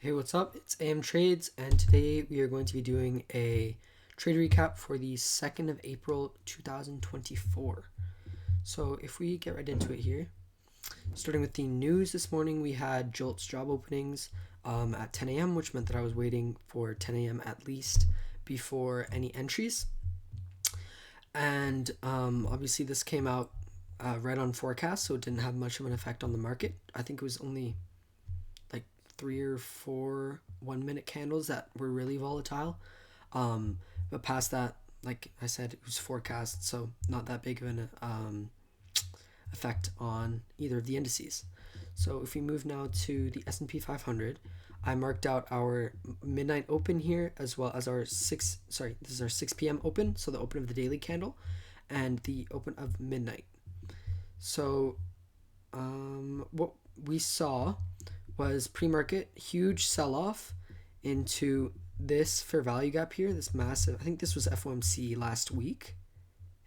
Hey, what's up? It's AM Trades, and today we are going to be doing a trade recap for the 2nd of April 2024. So if we get right into it here, starting with the news this morning, we had Jolt's job openings at 10 a.m., which meant that I was waiting for 10 a.m. at least before any entries. And obviously this came out right on forecast, so it didn't have much of an effect on the market. I think it was only 3 or 4 1-minute candles that were really volatile. But past that, like I said, it was forecast, so not that big of an effect on either of the indices. So if we move now to the S&P 500, I marked out our midnight open here as well as our this is our 6 p.m. open, so the open of the daily candle and the open of midnight. So what we saw was pre-market huge sell-off into this fair value gap here, this massive, I think this was FOMC last week,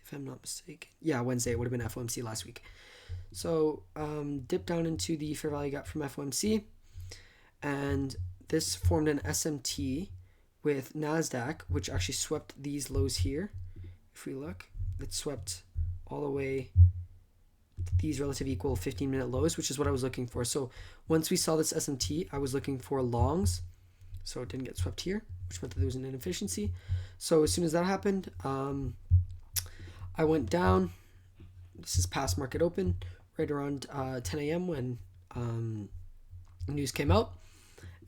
if I'm not mistaken. Yeah, Wednesday, it would have been FOMC last week. So dipped down into the fair value gap from FOMC, and this formed an SMT with Nasdaq, which actually swept these lows here. If we look, it swept all the way these relative equal 15-minute lows, which is what I was looking for. So once we saw this SMT, I was looking for longs, so it didn't get swept here, which meant that there was an inefficiency. So as soon as that happened, I went down. This is past market open, right around 10 a.m. when news came out,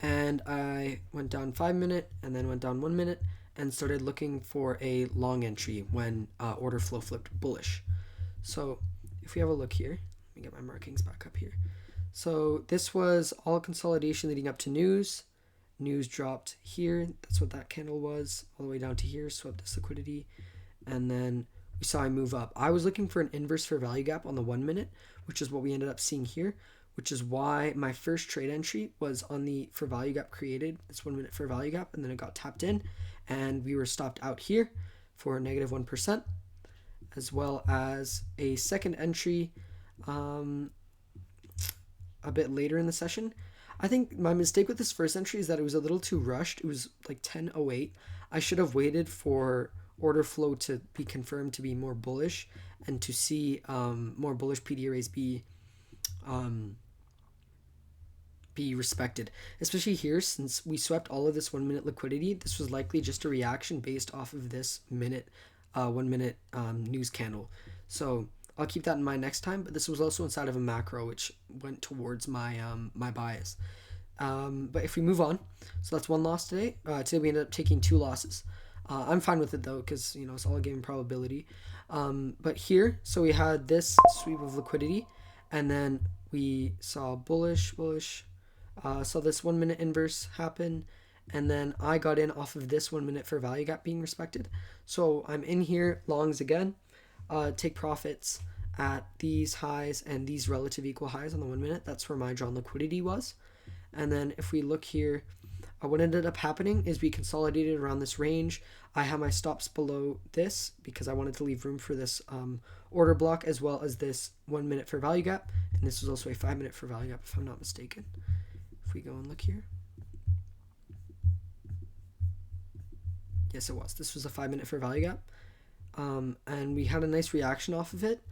and I went down 5-minute and then went down 1 minute and started looking for a long entry when order flow flipped bullish. So if we have a look here, let me get my markings back up here. So this was all consolidation leading up to news. News dropped here. That's what that candle was, all the way down to here, swept this liquidity. And then we saw a move up. I was looking for an inverse fair value gap on the 1 minute, which is what we ended up seeing here, which is why my first trade entry was on the fair value gap created, this 1 minute fair value gap, and then it got tapped in, and we were stopped out here for negative 1%. As well as a second entry a bit later in the session. I think my mistake with this first entry is that it was a little too rushed. It was like 10:08. I should have waited for order flow to be confirmed to be more bullish and to see more bullish PD arrays be respected, especially here since we swept all of this 1 minute liquidity. This was likely just a reaction based off of this 1 minute news candle. So I'll keep that in mind next time, but this was also inside of a macro which went towards my my bias. But if we move on, so that's one loss today. Today we ended up taking 2 losses. I'm fine with it though, because it's all a game probability. But here, so we had this sweep of liquidity, and then we saw bullish, saw this 1 minute inverse happen, and then I got in off of this 1 minute fair value gap being respected. So I'm in here, longs again, take profits at these highs and these relative equal highs on the 1 minute. That's where my drawn liquidity was. And then if we look here, what ended up happening is we consolidated around this range. I have my stops below this because I wanted to leave room for this order block as well as this 1 minute fair value gap. And this was also a 5-minute fair value gap if I'm not mistaken. If we go and look here. Yes, it was. This was a 5-minute fair value gap. And we had a nice reaction off of it.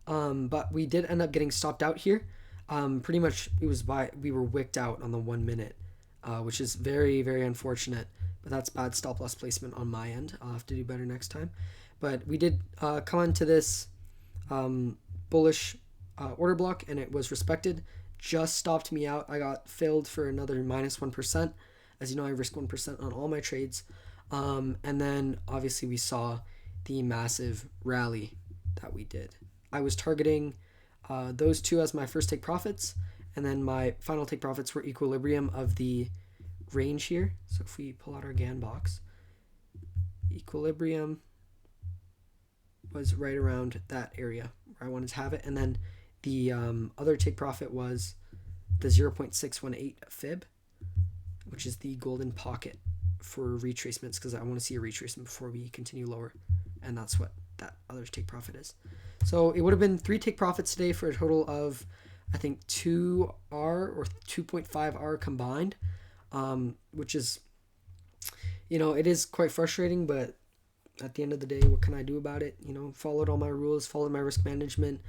But we did end up getting stopped out here. Pretty much we were wicked out on the 1 minute, which is very, very unfortunate. But that's bad stop loss placement on my end. I'll have to do better next time. But we did come into this bullish order block, and it was respected. Just stopped me out. I got filled for another minus 1%. As you know, I risk 1% on all my trades. And then obviously we saw the massive rally that we did. I was targeting those two as my first take profits, and then my final take profits were equilibrium of the range here. So if we pull out our Gann box, equilibrium was right around that area where I wanted to have it, and then the other take profit was the 0.618 fib, which is the golden pocket for retracements, because I want to see a retracement before we continue lower, and that's what that other take profit is. So it would have been 3 take profits today for a total of, I think, 2R or 2.5R combined. which is, it is quite frustrating, but at the end of the day, what can I do about it? Followed all my rules, followed my risk management.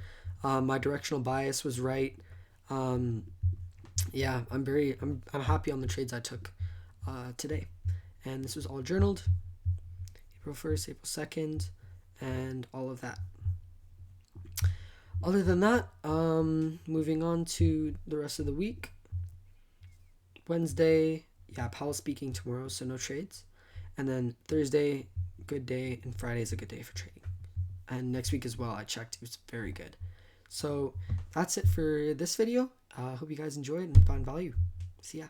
My directional bias was right. Yeah, I'm happy on the trades I took today. And this was all journaled. April 1st, April 2nd, and all of that. Other than that, moving on to the rest of the week. Wednesday, Powell speaking tomorrow, so no trades. And then Thursday, good day, and Friday is a good day for trading. And next week as well, I checked, it was very good. So that's it for this video. I hope you guys enjoyed and found value. See ya.